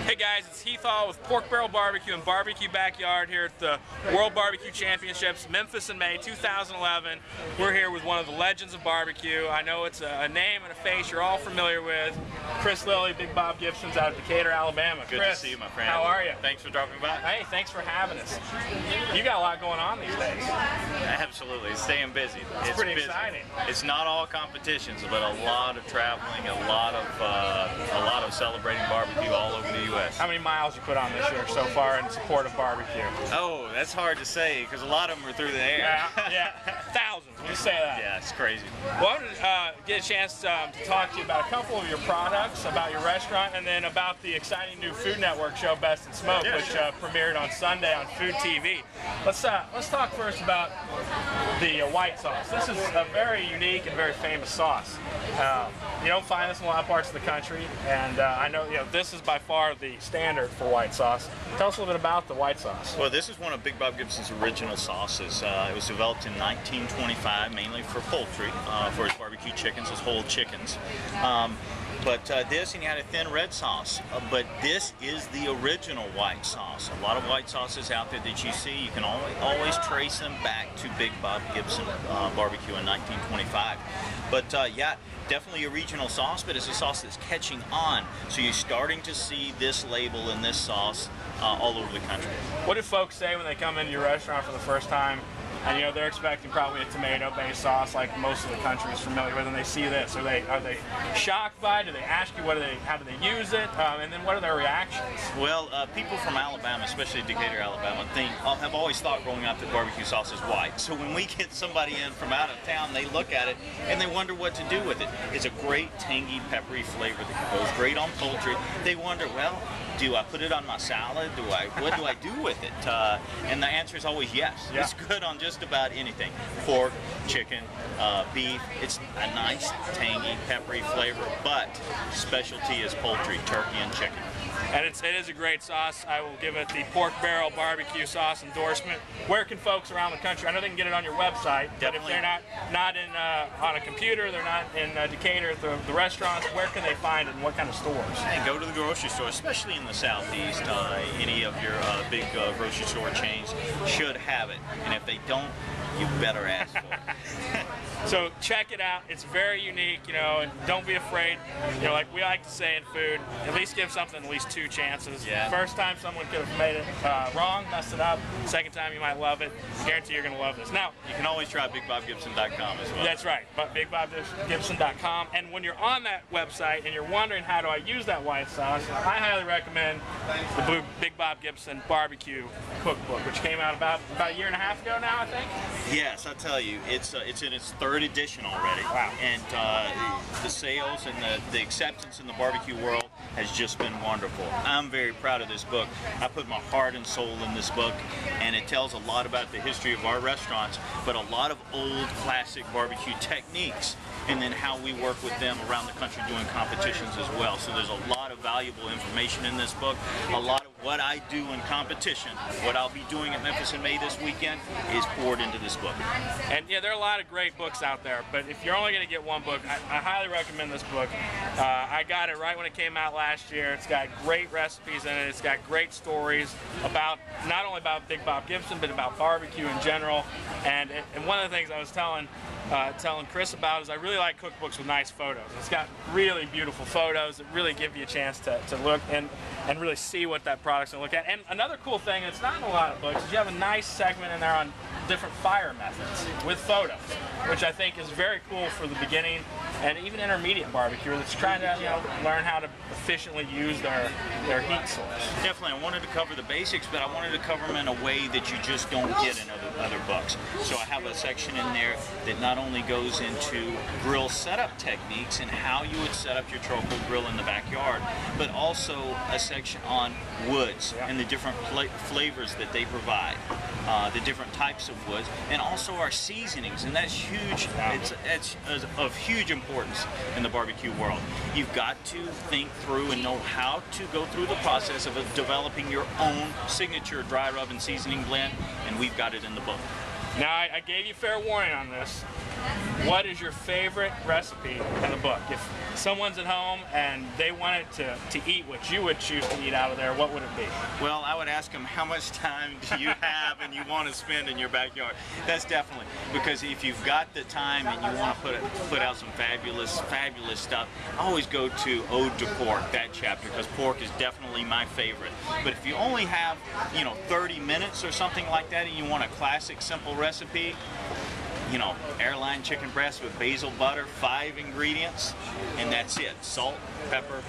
Hey guys, it's Heath with Pork Barrel Barbecue and Barbecue Backyard here at the World Barbecue Championships, Memphis in May 2011. We're here with one of the legends of barbecue. I know it's a name and a face you're all familiar with. Chris Lilly, Big Bob Gibson's out of Decatur, Alabama. Good Chris, to see you, my friend. How are you? Thanks for dropping by. Hey, thanks for having us. You got a lot going on these days. Absolutely, it's staying busy. It's pretty busy. exciting. It's not all competitions, but a lot of traveling, a lot of celebrating barbecue all over the U.S. How many miles you put on this year so far in support of barbecue? Oh, that's hard to say because a lot of them are through the air. Yeah, thousands. We'll say that. Yeah, it's crazy. Well, I wanted to get a chance to talk to you about a couple of your products, about your restaurant, and then about the exciting new Food Network show, Best in Smoke, which premiered on Sunday on Food TV. Let's talk first about the white sauce. This is a very unique and very famous sauce. You don't find this in a lot of parts of the country, and I know this is by far the standard for white sauce. Tell us a little bit about the white sauce. Well, this is one of Big Bob Gibson's original sauces. It was developed in 1925, mainly for poultry, for his barbecue chickens, his whole chickens. But this, and you had a thin red sauce, but this is the original white sauce. A lot of white sauces out there that you see, you can always trace them back to Big Bob Gibson barbecue in 1925. But yeah, definitely a regional sauce, but it's a sauce that's catching on. So you're starting to see this label and this sauce all over the country. What do folks say when they come into your restaurant for the first time? And they're expecting probably a tomato-based sauce like most of the country is familiar with, and they see this. Are they shocked by it? Do they ask you how do they use it? And then what are their reactions? Well, people from Alabama, especially Decatur, Alabama, have always thought growing up that barbecue sauce is white. So when we get somebody in from out of town, they look at it and they wonder what to do with it. It's a great tangy, peppery flavor that goes great on poultry. They wonder, well, do I put it on my salad? What do I do with it? And the answer is always yes. Yeah. It's good on just about anything. Pork, chicken, beef. It's a nice, tangy, peppery flavor, but specialty is poultry, turkey, and chicken. And it is a great sauce. I will give it the Pork Barrel Barbecue sauce endorsement. Where can folks around the country? I know they can get it on your website, but if they're not in on a computer, they're not in Decatur at the restaurants, where can they find it and what kind of stores? And go to the grocery store, especially in the Southeast. Any of your big grocery store chains should have it. And if they don't, you better ask for it. So check it out. It's very unique, and don't be afraid. Like we like to say in food, at least give something at least 2 chances. Yeah. First time someone could have made it wrong, messed it up. Second time you might love it. I guarantee you're going to love this. Now, you can always try BigBobGibson.com as well. That's right, but BigBobGibson.com. And when you're on that website and you're wondering how do I use that white sauce, I highly recommend the Big Bob Gibson Barbecue Cookbook, which came out about a year and a half ago now, I think. Yes, I tell you, it's in its 3rd edition already. Wow. And the sales and the acceptance in the barbecue world has just been wonderful. I'm very proud of this book. I put my heart and soul in this book, and it tells a lot about the history of our restaurants, but a lot of old classic barbecue techniques, and then how we work with them around the country doing competitions as well. So there's a lot of valuable information in this book. A lot of what I do in competition, what I'll be doing at Memphis in May this weekend, is poured into this book. And yeah, there are a lot of great books out there, but if you're only going to get one book, I highly recommend this book. I got it right when it came out last year. It's got great recipes in it. It's got great stories about, not only about Big Bob Gibson, but about barbecue in general. And one of the things I was telling Chris about is I really like cookbooks with nice photos. It's got really beautiful photos that really give you a chance to look and really see what that product's going to look at. And another cool thing, and it's not in a lot of books, is you have a nice segment in there on different fire methods with photos, which I think is very cool for the beginning and even intermediate barbecue that's trying to learn how to efficiently use their heat source. Definitely, I wanted to cover the basics, but I wanted to cover them in a way that you just don't get in other books. So I have a section in there that not only goes into grill setup techniques and how you would set up your charcoal grill in the backyard, but also a section on woods and the different flavors that they provide, the different types of woods, and also our seasonings, and that's huge. It's of huge importance in the barbecue world. You've got to think through and know how to go through the process of developing your own signature dry rub and seasoning blend, and we've got it in the book. Now, I gave you fair warning on this. what is your favorite recipe in the book? If someone's at home and they wanted to eat what you would choose to eat out of there, what would it be? Well, I would ask them, how much time do you have and you want to spend in your backyard? That's definitely, because if you've got the time and you want to put out some fabulous stuff, I always go to Ode to Pork, that chapter, because pork is definitely my favorite. But if you only have, 30 minutes or something like that, and you want a classic, simple recipe, airline chicken breast with basil butter, 5 ingredients, and that's it. Salt, pepper,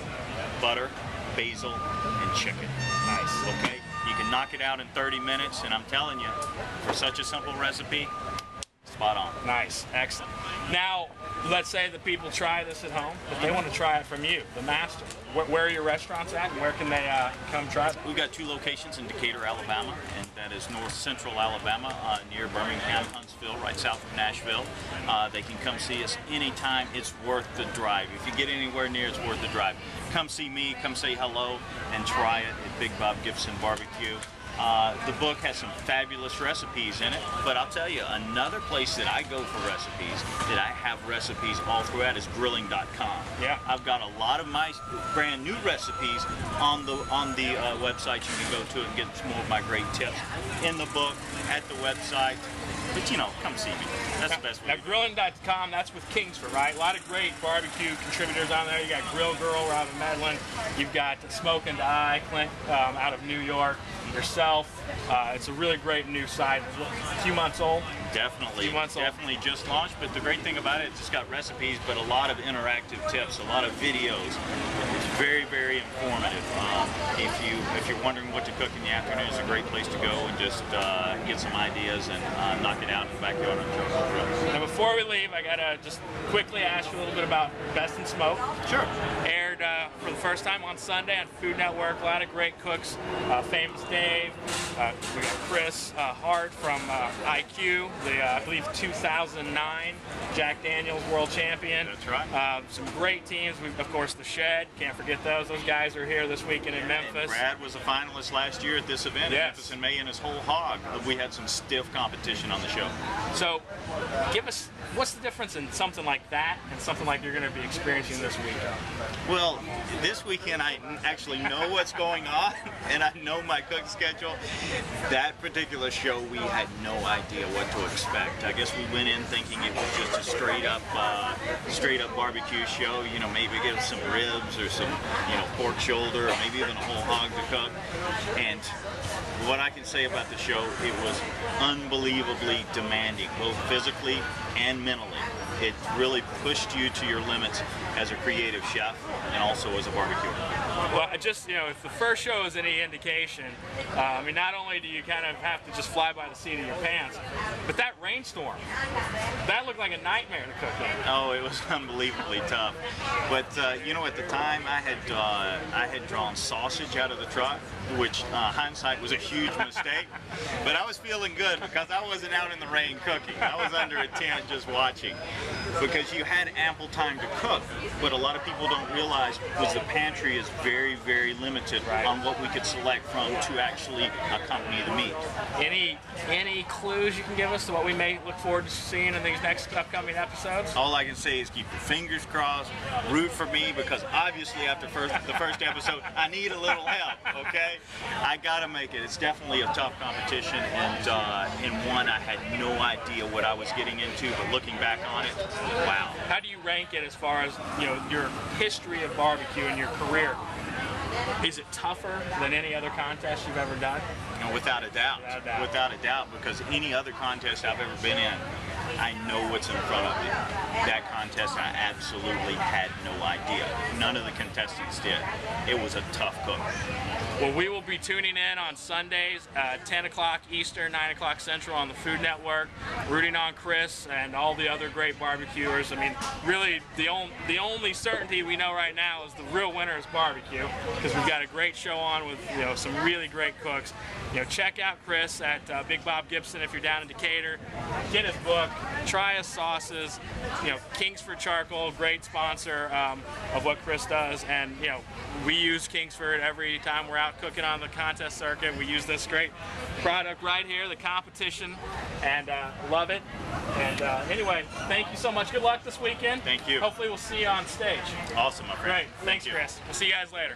butter, basil, and chicken. Nice. Okay? You can knock it out in 30 minutes, and I'm telling you, for such a simple recipe, spot on. Nice. Excellent. Now, let's say that people try this at home, but they want to try it from you, the master. Where are your restaurants at, and where can they come try it? We've got 2 locations in Decatur, Alabama, and that is north central Alabama, near Birmingham, Huntsville, right south of Nashville. They can come see us anytime. It's worth the drive. If you get anywhere near, it's worth the drive. Come see me, come say hello, and try it at Big Bob Gibson BBQ. The book has some fabulous recipes in it, but I'll tell you, another place that I go for recipes, that I have recipes all throughout, is grilling.com. Yeah. I've got a lot of my brand new recipes on the website. You can go to and get some more of my great tips in the book, at the website. But come see me. That's the best way. Now, grilling.com, that's with Kingsford, right? A lot of great barbecue contributors on there. You got Grill Girl, Robin Medlin. You've got Smoke and Die, Clint, out of New York. Yourself. It's a really great new site. A few months old. Definitely. Few months old. Definitely just launched. But the great thing about it, it's just got recipes, but a lot of interactive tips, a lot of videos. It's very, very informative. If you're wondering what to cook in the afternoon, it's a great place to go and just get some ideas and knock it out in the backyard on Joe's Grill. Now, before we leave, I gotta just quickly ask you a little bit about Best in Smoke. Sure. Aired for the first time on Sunday on Food Network. A lot of great cooks. Famous Dave. We got Chris Hart from IQ, I believe 2009 Jack Daniels World Champion. That's right. Some great teams. We've, of course, the Shed. Can't forget those. Those guys are here this weekend in Memphis. And Brad was a finalist last year at this event. Yes. Memphis in May, and his whole hog. We had some stiff competition on the show. So, give us, what's the difference in something like that and something like you're going to be experiencing this weekend? Well, this weekend I actually know what's going on, and I know my cook schedule. That particular show, we had no idea what to expect. I guess we went in thinking it was just a straight up barbecue show. Maybe give some ribs or some, pork shoulder, or maybe even a whole hog to cook. And what I can say about the show, it was unbelievably demanding, both physically and mentally. It really pushed you to your limits as a creative chef and also as a barbecuer. Well, if the first show is any indication, not only do you kind of have to just fly by the seat of your pants, but that rainstorm, that looked like a nightmare to cook in. Oh, it was unbelievably tough. But, at the time I had drawn sausage out of the truck, which hindsight was a huge mistake. But I was feeling good because I wasn't out in the rain cooking. I was under a tent just watching. Because you had ample time to cook. What a lot of people don't realize was the pantry is very, very limited on what we could select from to actually accompany the meat. Any clues you can give us to what we may look forward to seeing in these next upcoming episodes? All I can say is keep your fingers crossed, root for me, because obviously after the first episode, I need a little help, okay? I gotta make it. It's definitely a tough competition, and in one I had no idea what I was getting into, but looking back on it, wow. How do you rank it as far as your history of barbecue and your career? Is it tougher than any other contest you've ever done? Without a doubt. Without a doubt, because any other contest I've ever been in, I know what's in front of me. That contest, I absolutely had no idea. None of the contestants did. It was a tough cook. Well, we will be tuning in on Sundays, 10 o'clock Eastern, 9 o'clock Central on the Food Network, rooting on Chris and all the other great barbecuers. Really, the only certainty we know right now is the real winner is barbecue, because we've got a great show on with some really great cooks. Check out Chris at Big Bob Gibson if you're down in Decatur. Get his book. try his sauces. You know, Kingsford Charcoal, great sponsor of what Chris does, and you know, we use Kingsford every time we're out cooking on the contest circuit. We use this great product right here, the competition, and love it. And anyway, thank you so much. Good luck this weekend. Thank you. Hopefully we'll see you on stage. Awesome, my friend. Great. Thanks, Chris. We'll see you guys later.